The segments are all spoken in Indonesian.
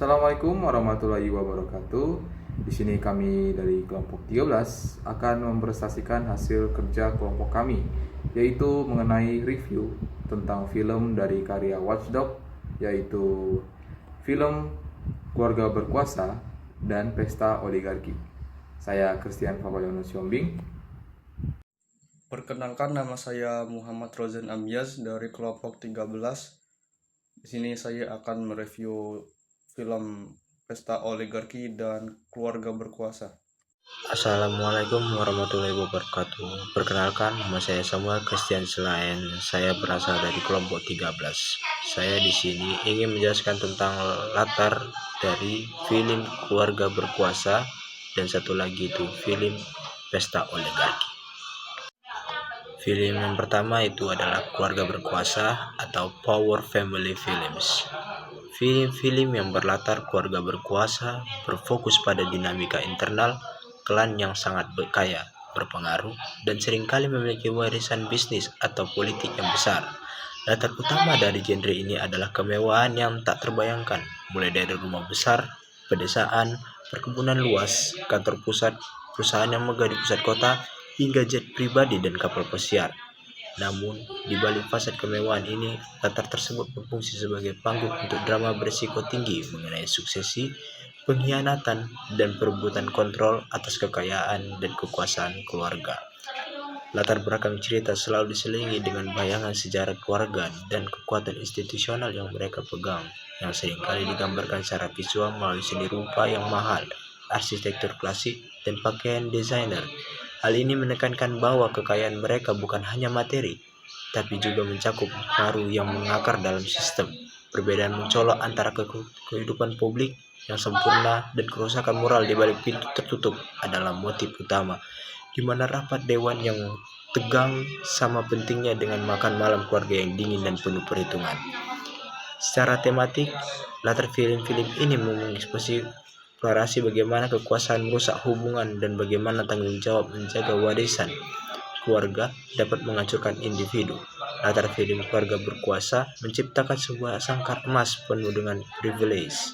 Assalamualaikum warahmatullahi wabarakatuh. Di sini kami dari kelompok 13 akan mempresentasikan hasil kerja kelompok kami, yaitu mengenai review tentang film dari karya Watchdog, yaitu film Keluarga Berkuasa dan Pesta Oligarki. Saya Christian Fabayono Siombing. Perkenalkan, nama saya Muhammad Rozan Amyaz dari kelompok 13. Di sini saya akan mereview film Pesta Oligarki dan Keluarga Berkuasa. Assalamualaikum warahmatullahi wabarakatuh. Perkenalkan, nama saya Samuel Christian Selain. Saya berasal dari kelompok 13. Saya di sini ingin menjelaskan tentang latar dari film Keluarga Berkuasa dan satu lagi itu film Pesta Oligarki. Film yang pertama itu adalah Keluarga Berkuasa atau Power Family Films. Film-film yang berlatar keluarga berkuasa berfokus pada dinamika internal klan yang sangat kaya, berpengaruh, dan seringkali memiliki warisan bisnis atau politik yang besar. Latar utama dari genre ini adalah kemewahan yang tak terbayangkan, mulai dari rumah besar, pedesaan, perkebunan luas, kantor pusat, perusahaan yang megah di pusat kota, hingga jet pribadi dan kapal pesiar. Namun, di balik fasad kemewahan ini, latar tersebut berfungsi sebagai panggung untuk drama berisiko tinggi mengenai suksesi, pengkhianatan, dan perebutan kontrol atas kekayaan dan kekuasaan keluarga. Latar belakang cerita selalu diselingi dengan bayangan sejarah keluarga dan kekuatan institusional yang mereka pegang, yang seringkali digambarkan secara visual melalui seni rupa yang mahal, arsitektur klasik, dan pakaian desainer. Hal ini menekankan bahwa kekayaan mereka bukan hanya materi, tapi juga mencakup pengaruh yang mengakar dalam sistem. Perbedaan mencolok antara kehidupan publik yang sempurna dan kerusakan moral di balik pintu tertutup adalah motif utama, di mana rapat dewan yang tegang sama pentingnya dengan makan malam keluarga yang dingin dan penuh perhitungan. Secara tematik, latar film-film ini mengeksposisi bagaimana kekuasaan merusak hubungan dan bagaimana tanggung jawab menjaga warisan keluarga dapat menghancurkan individu. Latar film Keluarga Berkuasa menciptakan sebuah sangkar emas penuh dengan privilege,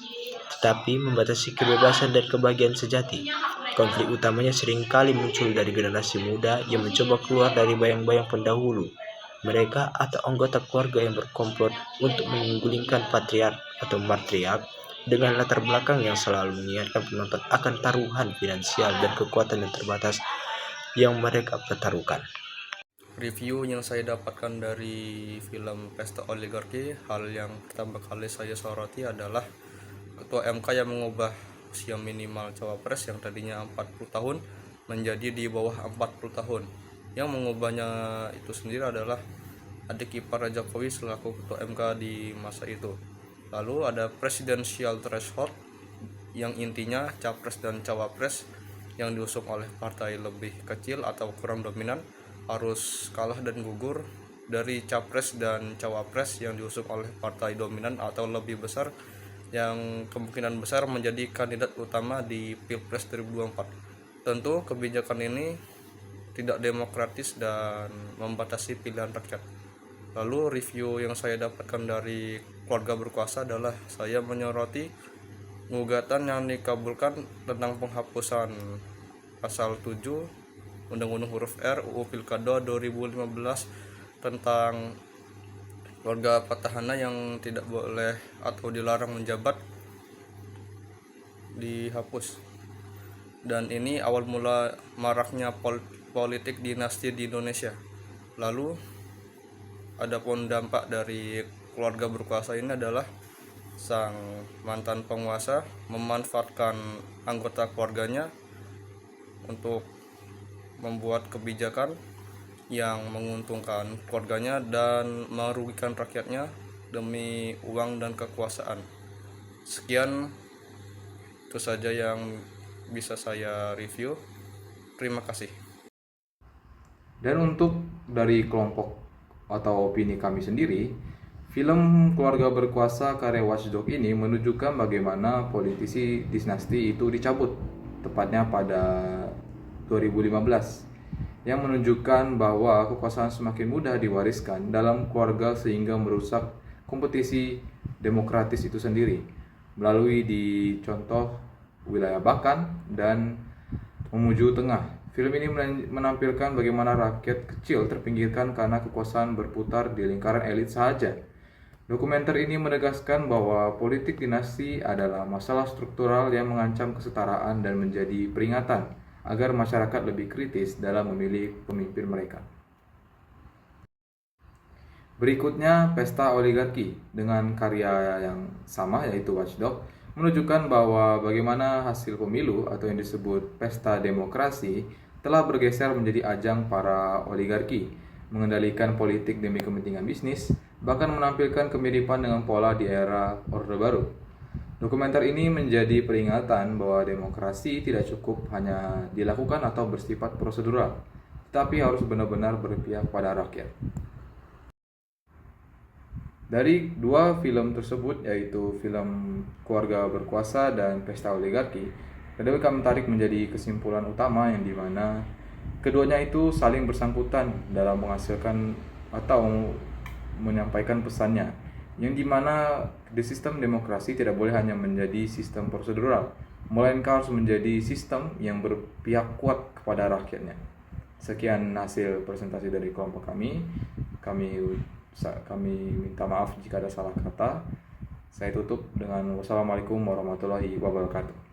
tetapi membatasi kebebasan dan kebahagiaan sejati. Konflik utamanya seringkali muncul dari generasi muda yang mencoba keluar dari bayang-bayang pendahulu mereka atau anggota keluarga yang berkomplot untuk menggulingkan patriark atau matriark, dengan latar belakang yang selalu mengingatkan penonton akan taruhan finansial dan kekuatan yang terbatas yang mereka pertaruhkan. Review yang saya dapatkan dari film Pesta Oligarki, hal yang pertama kali saya soroti adalah Ketua MK yang mengubah usia minimal cawapres yang tadinya 40 tahun menjadi di bawah 40 tahun. Yang mengubahnya itu sendiri adalah adik ipar Jokowi selaku Ketua MK di masa itu. Lalu ada presidential threshold yang intinya capres dan cawapres yang diusung oleh partai lebih kecil atau kurang dominan harus kalah dan gugur dari capres dan cawapres yang diusung oleh partai dominan atau lebih besar yang kemungkinan besar menjadi kandidat utama di Pilpres 2024. Tentu kebijakan ini tidak demokratis dan membatasi pilihan rakyat. Lalu review yang saya dapatkan dari Keluarga Berkuasa adalah saya menyoroti gugatan yang dikabulkan tentang penghapusan pasal 7 Undang-Undang huruf R UU Pilkada 2015 tentang keluarga petahana yang tidak boleh atau dilarang menjabat dihapus. Dan ini awal mula maraknya politik dinasti di Indonesia. Lalu adapun dampak dari Keluarga Berkuasa ini adalah sang mantan penguasa memanfaatkan anggota keluarganya untuk membuat kebijakan yang menguntungkan keluarganya dan merugikan rakyatnya demi uang dan kekuasaan. Sekian, itu saja yang bisa saya review. Terima kasih. Dan untuk dari kelompok atau opini kami sendiri, film Keluarga Berkuasa karya Watchdog ini menunjukkan bagaimana politisi dinasti itu dicabut, tepatnya pada 2015, yang menunjukkan bahwa kekuasaan semakin mudah diwariskan dalam keluarga sehingga merusak kompetisi demokratis itu sendiri. melalui di contoh wilayah Bakan dan Mamuju Tengah. Film ini menampilkan bagaimana rakyat kecil terpinggirkan karena kekuasaan berputar di lingkaran elit saja. Dokumenter ini menegaskan bahwa politik dinasti adalah masalah struktural yang mengancam kesetaraan dan menjadi peringatan agar masyarakat lebih kritis dalam memilih pemimpin mereka. Berikutnya, Pesta Oligarki dengan karya yang sama yaitu Watchdog menunjukkan bahwa bagaimana hasil pemilu atau yang disebut pesta demokrasi telah bergeser menjadi ajang para oligarki, mengendalikan politik demi kepentingan bisnis, bahkan menampilkan kemiripan dengan pola di era Orde Baru. Dokumenter ini menjadi peringatan bahwa demokrasi tidak cukup hanya dilakukan atau bersifat prosedural, tetapi harus benar-benar berpihak pada rakyat. Dari dua film tersebut, yaitu film Keluarga Berkuasa dan Pesta Oligarki, kami tarik menjadi kesimpulan utama yang dimana keduanya itu saling bersangkutan dalam menghasilkan atau menyampaikan pesannya, yang dimana di sistem demokrasi tidak boleh hanya menjadi sistem prosedural, melainkan harus menjadi sistem yang berpihak kuat kepada rakyatnya. Sekian hasil presentasi dari kelompok kami. Kami minta maaf jika ada salah kata. Saya tutup dengan wassalamualaikum warahmatullahi wabarakatuh.